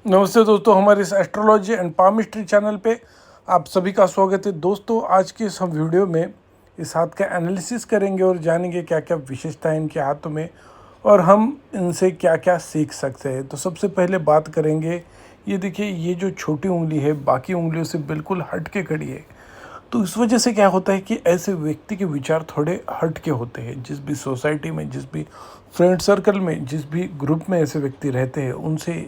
नमस्ते दोस्तों, हमारे इस एस्ट्रोलॉजी एंड पामिस्ट्री चैनल पे आप सभी का स्वागत है। दोस्तों, आज की इस हम वीडियो में इस हाथ का एनालिसिस करेंगे और जानेंगे क्या क्या विशेषता है इनके हाथों में और हम इनसे क्या क्या सीख सकते हैं। तो सबसे पहले बात करेंगे, ये देखिए, ये जो छोटी उंगली है बाकी उंगलियों से बिल्कुल हट के खड़ी है। तो इस वजह से क्या होता है कि ऐसे व्यक्ति के विचार थोड़े हट के होते हैं। जिस भी सोसाइटी में, जिस भी फ्रेंड सर्कल में, जिस भी ग्रुप में ऐसे व्यक्ति रहते हैं, उनसे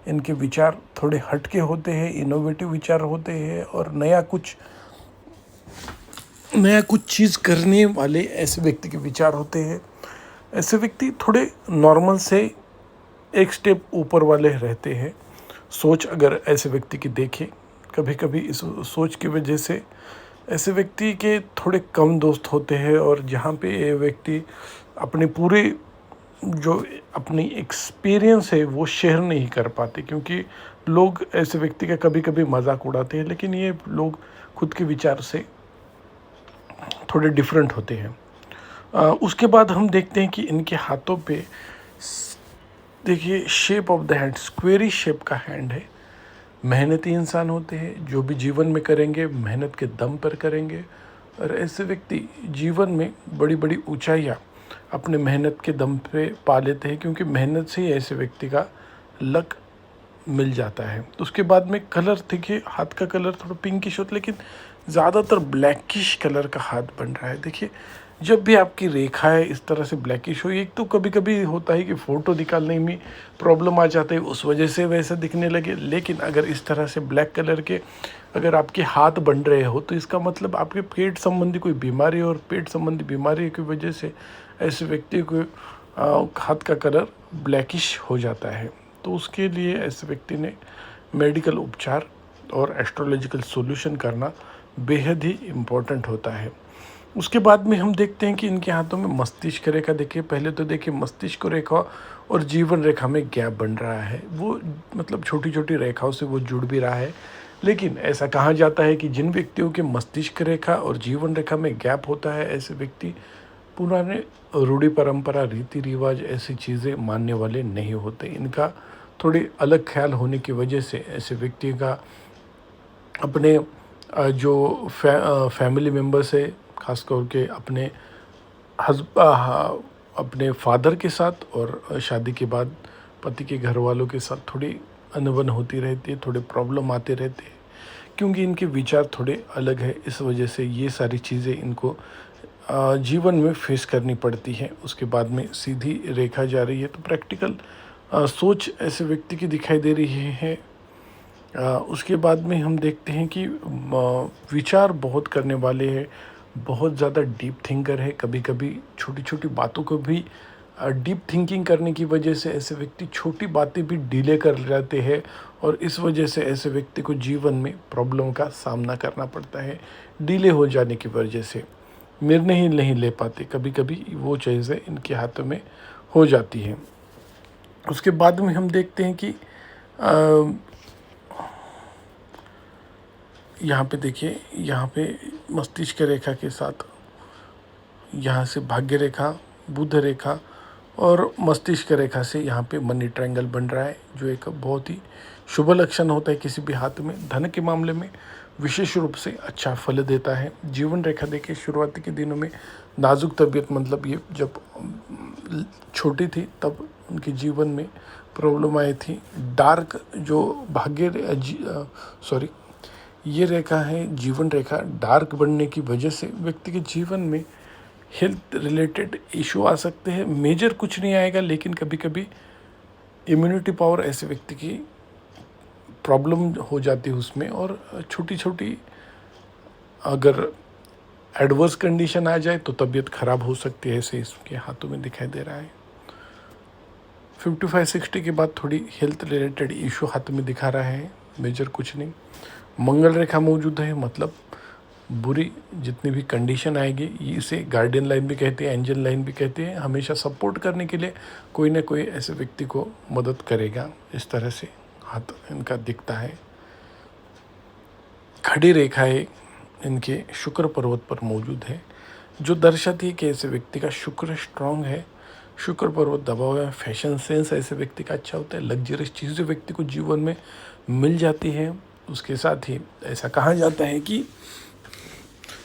इनके विचार थोड़े हट के होते हैं, इनोवेटिव विचार होते हैं और नया कुछ चीज़ करने वाले ऐसे व्यक्ति के विचार होते हैं। ऐसे व्यक्ति थोड़े नॉर्मल से एक स्टेप ऊपर वाले रहते हैं। सोच अगर ऐसे व्यक्ति की देखें, कभी कभी इस सोच की वजह से ऐसे व्यक्ति के थोड़े कम दोस्त होते हैं और जहाँ पे ये व्यक्ति अपने पूरे जो अपनी एक्सपीरियंस है वो शेयर नहीं कर पाते, क्योंकि लोग ऐसे व्यक्ति का कभी कभी मजाक उड़ाते हैं, लेकिन ये लोग खुद के विचार से थोड़े डिफरेंट होते हैं। उसके बाद हम देखते हैं कि इनके हाथों पे देखिए, शेप ऑफ द हैंड स्क्वेरी शेप का हैंड है। मेहनती इंसान होते हैं, जो भी जीवन में करेंगे मेहनत के दम पर करेंगे। और ऐसे व्यक्ति जीवन में बड़ी बड़ी ऊंचाइयाँ अपने मेहनत के दम पे पा लेते हैं, क्योंकि मेहनत से ही ऐसे व्यक्ति का लक मिल जाता है। तो उसके बाद में कलर देखिए, हाथ का कलर थोड़ा पिंकिश होता है, लेकिन ज़्यादातर ब्लैकिश कलर का हाथ बन रहा है। देखिए, जब भी आपकी रेखाएं इस तरह से ब्लैकिश हो, एक तो कभी कभी होता है कि फ़ोटो निकालने में प्रॉब्लम आ जाता है, उस वजह से वैसे दिखने लगे। लेकिन अगर इस तरह से ब्लैक कलर के अगर आपके हाथ बन रहे हो, तो इसका मतलब आपके पेट संबंधी कोई बीमारी, और पेट संबंधी बीमारी की वजह से ऐसे व्यक्ति को हाथ का कलर ब्लैकिश हो जाता है। तो उसके लिए ऐसे व्यक्ति ने मेडिकल उपचार और एस्ट्रोलॉजिकल सॉल्यूशन करना बेहद ही इम्पोर्टेंट होता है। उसके बाद में हम देखते हैं कि इनके हाथों में मस्तिष्क रेखा। देखिए, पहले तो देखिए मस्तिष्क रेखा और जीवन रेखा में गैप बन रहा है। वो मतलब छोटी छोटी रेखाओं से वो जुड़ भी रहा है। लेकिन ऐसा कहा जाता है कि जिन व्यक्तियों के मस्तिष्क रेखा और जीवन रेखा में गैप होता है, ऐसे व्यक्ति पुराने रूढ़ी परंपरा, रीति रिवाज, ऐसी चीज़ें मानने वाले नहीं होते। इनका थोड़ी अलग ख्याल होने की वजह से ऐसे व्यक्ति का अपने जो फैमिली मेम्बर्स है, खास करके अपने फादर के साथ और शादी के बाद पति के घर वालों के साथ थोड़ी अनबन होती रहती है, थोड़े प्रॉब्लम आते रहते हैं, क्योंकि इनके विचार थोड़े अलग है। इस वजह से ये सारी चीज़ें इनको जीवन में फेस करनी पड़ती है। उसके बाद में सीधी रेखा जा रही है, तो प्रैक्टिकल सोच ऐसे व्यक्ति की दिखाई दे रही है। उसके बाद में हम देखते हैं कि विचार बहुत करने वाले हैं, बहुत ज़्यादा डीप थिंकर है। कभी कभी छोटी छोटी बातों को भी डीप थिंकिंग करने की वजह से ऐसे व्यक्ति छोटी बातें भी डिले कर जाते हैं, और इस वजह से ऐसे व्यक्ति को जीवन में प्रॉब्लम का सामना करना पड़ता है। डिले हो जाने की वजह से निर्णय ही नहीं ले पाते, कभी कभी वो चीज़ें इनके हाथों में हो जाती हैं। उसके बाद में हम देखते हैं कि यहाँ पे देखिए, यहाँ पे मस्तिष्क रेखा के साथ यहाँ से भाग्य रेखा, बुध रेखा और मस्तिष्क रेखा से यहाँ पे मनी ट्रायंगल बन रहा है, जो एक बहुत ही शुभ लक्षण होता है किसी भी हाथ में। धन के मामले में विशेष रूप से अच्छा फल देता है। जीवन रेखा देखिए, शुरुआती के दिनों में नाजुक तबीयत, मतलब ये जब छोटी थी तब उनके जीवन में प्रॉब्लम आई थी। डार्क जो ये रेखा है जीवन रेखा, डार्क बनने की वजह से व्यक्ति के जीवन में हेल्थ रिलेटेड इशू आ सकते हैं। मेजर कुछ नहीं आएगा, लेकिन कभी कभी इम्यूनिटी पावर ऐसे व्यक्ति की प्रॉब्लम हो जाती है उसमें, और छोटी छोटी अगर एडवर्स कंडीशन आ जाए तो तबीयत खराब हो सकती है। ऐसे इसके हाथों में दिखाई दे रहा है। 55-60 के बाद थोड़ी हेल्थ रिलेटेड इशू हाथ में दिखा रहा है, मेजर कुछ नहीं। मंगल रेखा मौजूद है, मतलब बुरी जितनी भी कंडीशन आएगी, इसे गार्डियन लाइन भी कहते हैं, एंजल लाइन भी कहते हैं। हमेशा सपोर्ट करने के लिए कोई ना कोई ऐसे व्यक्ति को मदद करेगा। इस तरह से हाथ इनका दिखता है। खड़ी रेखाएं इनके शुक्र पर्वत पर मौजूद है, जो दर्शाती है कि ऐसे व्यक्ति का शुक्र स्ट्रांग है। शुक्र पर्वत दबा हुआ है। फैशन सेंस ऐसे व्यक्ति का अच्छा होता है। लग्जरियस चीज़ें व्यक्ति को जीवन में मिल जाती है। उसके साथ ही ऐसा कहा जाता है कि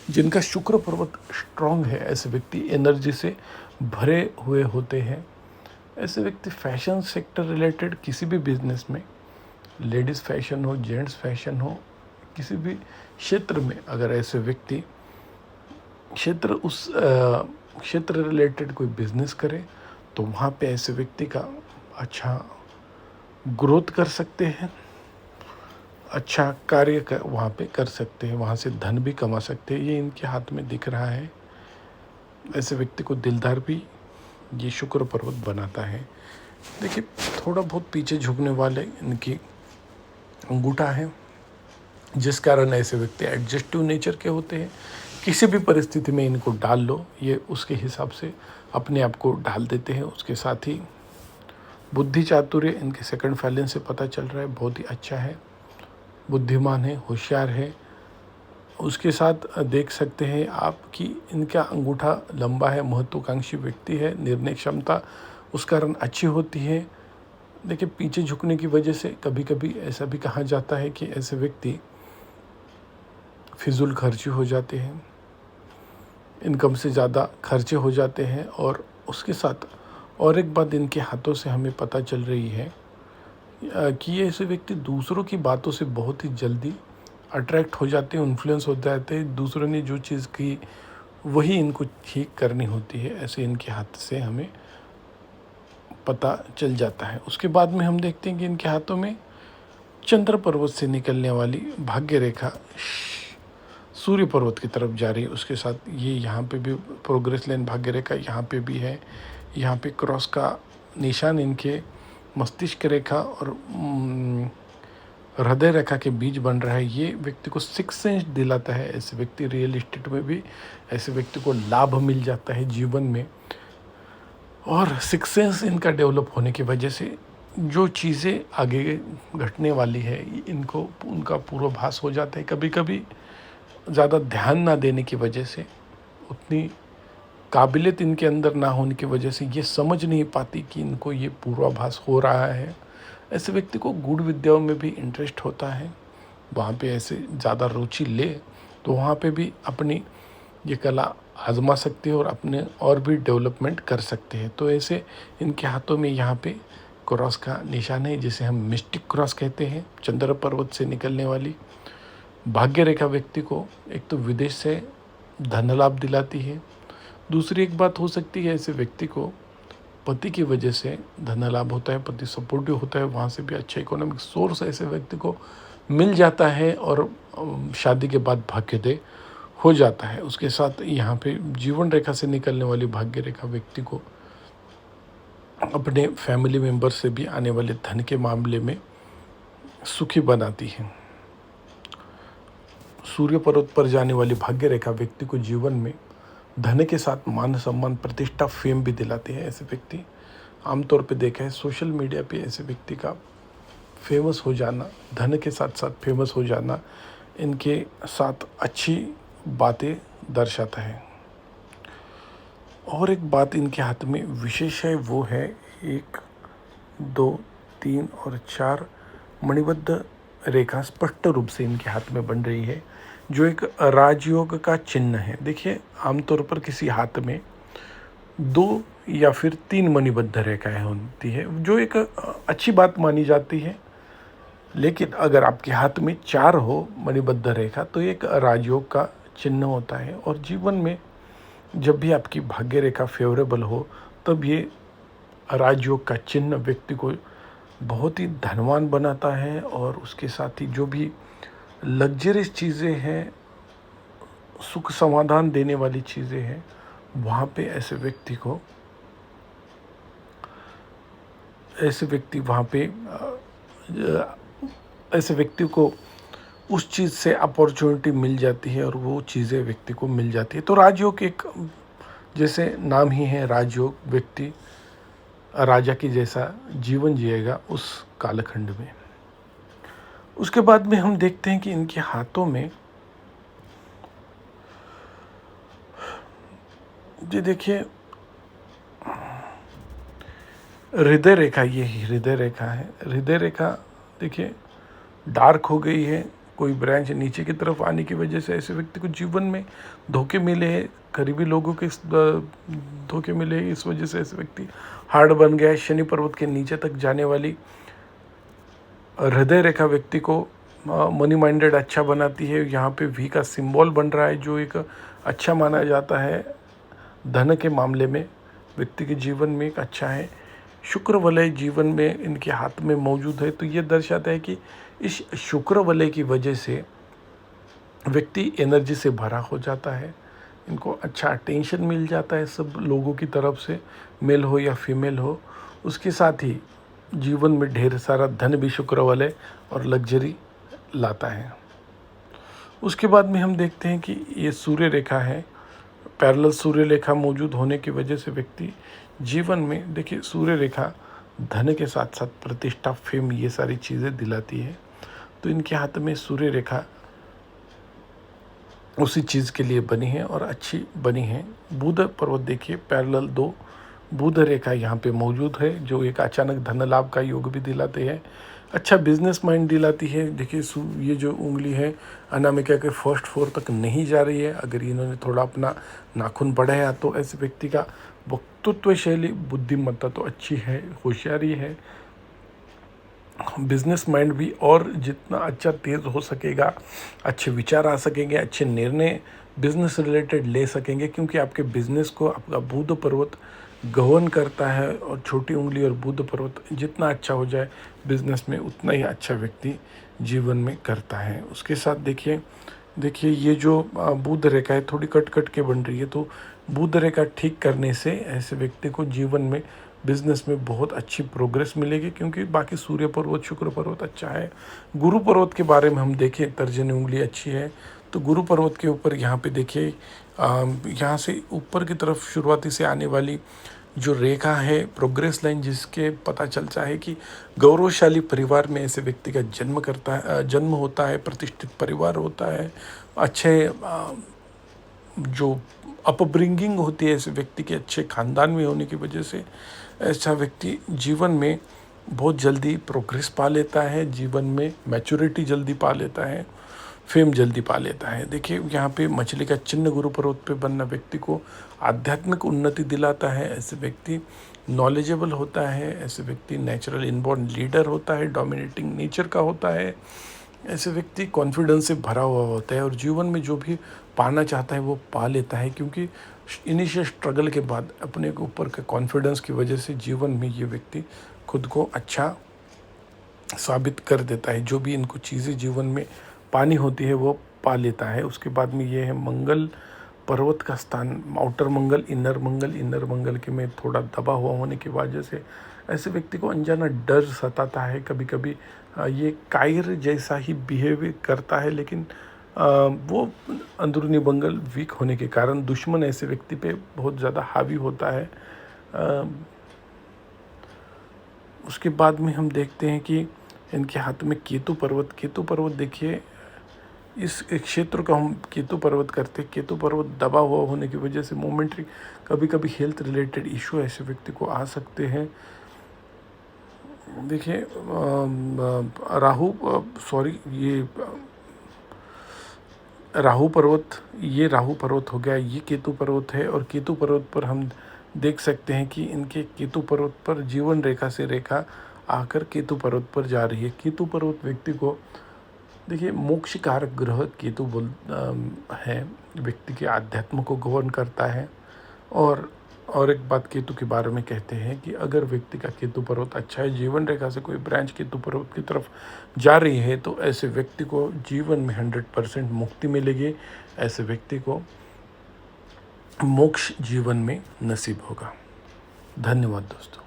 जिनका शुक्र पर्वत स्ट्रांग है, ऐसे व्यक्ति एनर्जी से भरे हुए होते हैं। ऐसे व्यक्ति फैशन सेक्टर रिलेटेड किसी भी बिजनेस में, लेडीज़ फैशन हो, जेंट्स फैशन हो, किसी भी क्षेत्र में अगर ऐसे व्यक्ति क्षेत्र रिलेटेड कोई बिजनेस करे तो वहाँ पे ऐसे व्यक्ति का अच्छा ग्रोथ कर सकते हैं, अच्छा कार्य वहाँ पे कर सकते हैं, वहाँ से धन भी कमा सकते हैं। ये इनके हाथ में दिख रहा है। ऐसे व्यक्ति को दिलदार भी ये शुक्र पर्वत बनाता है। देखिए, थोड़ा बहुत पीछे झुकने वाले इनकी अंगूठा है, जिस कारण ऐसे व्यक्ति एडजस्टिव नेचर के होते हैं। किसी भी परिस्थिति में इनको डाल लो, ये उसके हिसाब से अपने आप को ढाल देते हैं। उसके साथ ही बुद्धि चातुर्य इनके सेकंड फैलेंस से पता चल रहा है, बहुत ही अच्छा है, बुद्धिमान है, होशियार है। उसके साथ देख सकते हैं आप कि इनका अंगूठा लंबा है, महत्वाकांक्षी व्यक्ति है, निर्णय क्षमता उस कारण अच्छी होती है। देखिए, पीछे झुकने की वजह से कभी कभी ऐसा भी कहा जाता है कि ऐसे व्यक्ति फिजूल खर्ची हो जाते हैं, इनकम से ज़्यादा खर्चे हो जाते हैं। और उसके साथ और एक बात इनके हाथों से हमें पता चल रही है कि ये ऐसे व्यक्ति दूसरों की बातों से बहुत ही जल्दी अट्रैक्ट हो जाते हैं, इन्फ्लुएंस हो जाते हैं। दूसरों ने जो चीज़ की वही इनको ठीक करनी होती है, ऐसे इनके हाथ से हमें पता चल जाता है। उसके बाद में हम देखते हैं कि इनके हाथों में चंद्र पर्वत से निकलने वाली भाग्य रेखा सूर्य पर्वत की तरफ जा रही है। उसके साथ ये यहाँ पे भी प्रोग्रेस लाइन भाग्य रेखा यहाँ पे भी है। यहाँ पे क्रॉस का निशान इनके मस्तिष्क रेखा और हृदय रेखा के बीच बन रहा है। ये व्यक्ति को सिक्स सेंस दिलाता है। ऐसे व्यक्ति रियल एस्टेट में भी ऐसे व्यक्ति को लाभ मिल जाता है जीवन में। और सिक्स सेंस इनका डेवलप होने की वजह से जो चीज़ें आगे घटने वाली है इनको उनका पूर्वाभास हो जाता है। कभी कभी ज़्यादा ध्यान ना देने की वजह से, उतनी काबिलियत इनके अंदर ना होने की वजह से ये समझ नहीं पाती कि इनको ये पूर्वाभास हो रहा है। ऐसे व्यक्ति को गूढ़ विद्याओं में भी इंटरेस्ट होता है। वहाँ पे ऐसे ज़्यादा रुचि ले तो वहाँ पे भी अपनी ये कला आजमा सकते हैं और अपने और भी डेवलपमेंट कर सकते हैं। तो ऐसे इनके हाथों में यहाँ पे क्रॉस का निशान है, जिसे हम मिस्टिक क्रॉस कहते हैं। चंद्र पर्वत से निकलने वाली भाग्य रेखा व्यक्ति को एक तो विदेश से धन लाभ दिलाती है। दूसरी एक बात हो सकती है, ऐसे व्यक्ति को पति की वजह से धन लाभ होता है, पति सपोर्टिव होता है, वहाँ से भी अच्छा इकोनॉमिक सोर्स ऐसे व्यक्ति को मिल जाता है और शादी के बाद भाग्योदय हो जाता है। उसके साथ यहाँ पे जीवन रेखा से निकलने वाली भाग्य रेखा व्यक्ति को अपने फैमिली मेंबर से भी आने वाले धन के मामले में सुखी बनाती है। सूर्य पर्वत पर जाने वाली भाग्य रेखा व्यक्ति को जीवन में धन के साथ मान सम्मान, प्रतिष्ठा, फेम भी दिलाते हैं। ऐसे व्यक्ति आमतौर पे देखा है सोशल मीडिया पे ऐसे व्यक्ति का फेमस हो जाना, धन के साथ साथ फेमस हो जाना इनके साथ अच्छी बातें दर्शाता है। और एक बात इनके हाथ में विशेष है, वो है 1, 2, 3 और 4 मणिबद्ध रेखा स्पष्ट रूप से इनके हाथ में बन रही है, जो एक राजयोग का चिन्ह है। देखिए, आमतौर पर किसी हाथ में 2 या फिर 3 मणिबद्ध रेखाएं होती है, जो एक अच्छी बात मानी जाती है। लेकिन अगर आपके हाथ में 4 हो मणिबद्ध रेखा तो एक राजयोग का चिन्ह होता है। और जीवन में जब भी आपकी भाग्य रेखा फेवरेबल हो तब ये राजयोग का चिन्ह व्यक्ति को बहुत ही धनवान बनाता है। और उसके साथ ही जो भी लग्जरियस चीज़ें हैं, सुख समाधान देने वाली चीज़ें हैं, वहाँ पे ऐसे व्यक्ति को उस चीज़ से अपॉर्चुनिटी मिल जाती है और वो चीज़ें व्यक्ति को मिल जाती है। तो राजयोग एक, जैसे नाम ही है राजयोग, व्यक्ति राजा की जैसा जीवन जिएगा उस कालखंड में। उसके बाद में हम देखते हैं कि इनके हाथों में, जी देखिए, हृदय रेखा, ये हृदय रेखा है। हृदय रेखा देखिए डार्क हो गई है, कोई ब्रांच नीचे की तरफ आने की वजह से ऐसे व्यक्ति को जीवन में धोखे मिले हैं, करीबी लोगों के धोखे मिले हैं, इस वजह से ऐसे व्यक्ति हार्ड बन गया है। शनि पर्वत के नीचे तक जाने वाली हृदय रेखा व्यक्ति को मनी माइंडेड अच्छा बनाती है। यहाँ पे वी का सिंबल बन रहा है जो एक अच्छा माना जाता है धन के मामले में, व्यक्ति के जीवन में एक अच्छा है। शुक्र वलय जीवन में इनके हाथ में मौजूद है, तो ये दर्शाता है कि इस शुक्र वलय की वजह से व्यक्ति एनर्जी से भरा हो जाता है, इनको अच्छा अटेंशन मिल जाता है सब लोगों की तरफ से, मेल हो या फीमेल हो। उसके साथ ही जीवन में ढेर सारा धन भी शुक्र वलय और लग्जरी लाता है। उसके बाद में हम देखते हैं कि ये सूर्य रेखा है, पैरेलल सूर्य रेखा मौजूद होने की वजह से व्यक्ति जीवन में, देखिए सूर्य रेखा धन के साथ साथ प्रतिष्ठा, फेम, ये सारी चीज़ें दिलाती है। तो इनके हाथ में सूर्य रेखा उसी चीज़ के लिए बनी है और अच्छी बनी है। बुध पर्वत देखिए पैरेलल 2 बुध रेखा यहाँ पे मौजूद है जो एक अचानक धन लाभ का योग भी दिलाते हैं, अच्छा बिजनेस माइंड दिलाती है। देखिए ये जो उंगली है अनामिका के फर्स्ट फ्लोर तक नहीं जा रही है, अगर इन्होंने थोड़ा अपना नाखून बढ़ाया तो ऐसे व्यक्ति का वक्तृत्व शैली, बुद्धिमत्ता तो अच्छी है, होशियारी है, बिजनेस माइंड भी और जितना अच्छा तेज़ हो सकेगा, अच्छे विचार आ सकेंगे, अच्छे निर्णय बिजनेस रिलेटेड ले सकेंगे, क्योंकि आपके बिजनेस को आपका बुध पर्वत गवर्न करता है। और छोटी उंगली और बुध पर्वत जितना अच्छा हो जाए बिजनेस में, उतना ही अच्छा व्यक्ति जीवन में करता है। उसके साथ देखिए ये जो बुध रेखा है थोड़ी कट कट के बन रही है, तो बुध रेखा ठीक करने से ऐसे व्यक्ति को जीवन में बिजनेस में बहुत अच्छी प्रोग्रेस मिलेगी, क्योंकि बाकी सूर्य पर्वत, शुक्र पर्वत अच्छा है। गुरु पर्वत के बारे में हम देखें, तर्जनी उंगली अच्छी है, तो गुरु पर्वत के ऊपर यहाँ पे देखिए यहाँ से ऊपर की तरफ शुरुआती से आने वाली जो रेखा है, प्रोग्रेस लाइन, जिसके पता चलता है कि गौरवशाली परिवार में ऐसे व्यक्ति का जन्म होता है, प्रतिष्ठित परिवार होता है, अच्छे जो अपब्रिंगिंग होती है ऐसे व्यक्ति के अच्छे खानदान में होने की वजह से ऐसा व्यक्ति जीवन में बहुत जल्दी प्रोग्रेस पा लेता है, जीवन में मैच्योरिटी जल्दी पा लेता है, फेम जल्दी पा लेता है। देखिए यहाँ पे मछली का चिन्ह गुरु पर्वत पे बनना व्यक्ति को आध्यात्मिक उन्नति दिलाता है, ऐसे व्यक्ति नॉलेजेबल होता है, ऐसे व्यक्ति नेचुरल इनबॉर्न लीडर होता है, डोमिनेटिंग नेचर का होता है, ऐसे व्यक्ति कॉन्फिडेंस से भरा हुआ होता है और जीवन में जो भी पाना चाहता है वो पा लेता है, क्योंकि इनिशियल स्ट्रगल के बाद अपने ऊपर के कॉन्फिडेंस की वजह से जीवन में ये व्यक्ति खुद को अच्छा साबित कर देता है। जो भी इनको चीज़ें जीवन में पानी होती है वो पा लेता है। उसके बाद में ये है मंगल पर्वत का स्थान, आउटर मंगल, इनर मंगल के में थोड़ा दबा हुआ होने की वजह से ऐसे व्यक्ति को अनजाना डर सताता है। कभी कभी ये कायर जैसा ही बिहेव करता है, लेकिन वो अंदरूनी मंगल वीक होने के कारण दुश्मन ऐसे व्यक्ति पे बहुत ज़्यादा हावी होता है। उसके बाद में हम देखते हैं कि इनके हाथ में केतु पर्वत देखिए, इस क्षेत्र को हम केतु पर्वत करते हैं। केतु पर्वत दबा हुआ होने की वजह से मोमेंट्री कभी कभी हेल्थ रिलेटेड इशू ऐसे व्यक्ति को आ सकते हैं। देखिए राहु पर्वत हो गया, ये केतु पर्वत है। और केतु पर्वत पर हम देख सकते हैं कि इनके केतु पर्वत पर जीवन रेखा से रेखा आकर केतु पर्वत पर जा रही है। केतु पर्वत व्यक्ति को देखिए मोक्ष कारक ग्रह केतु है, व्यक्ति के आध्यात्म को गवर्न करता है। और एक बात केतु के बारे में कहते हैं कि अगर व्यक्ति का केतु पर्वत अच्छा है, जीवन रेखा से कोई ब्रांच केतु पर्वत की तरफ जा रही है, तो ऐसे व्यक्ति को जीवन में 100% मुक्ति मिलेगी, ऐसे व्यक्ति को मोक्ष जीवन में नसीब होगा। धन्यवाद दोस्तों।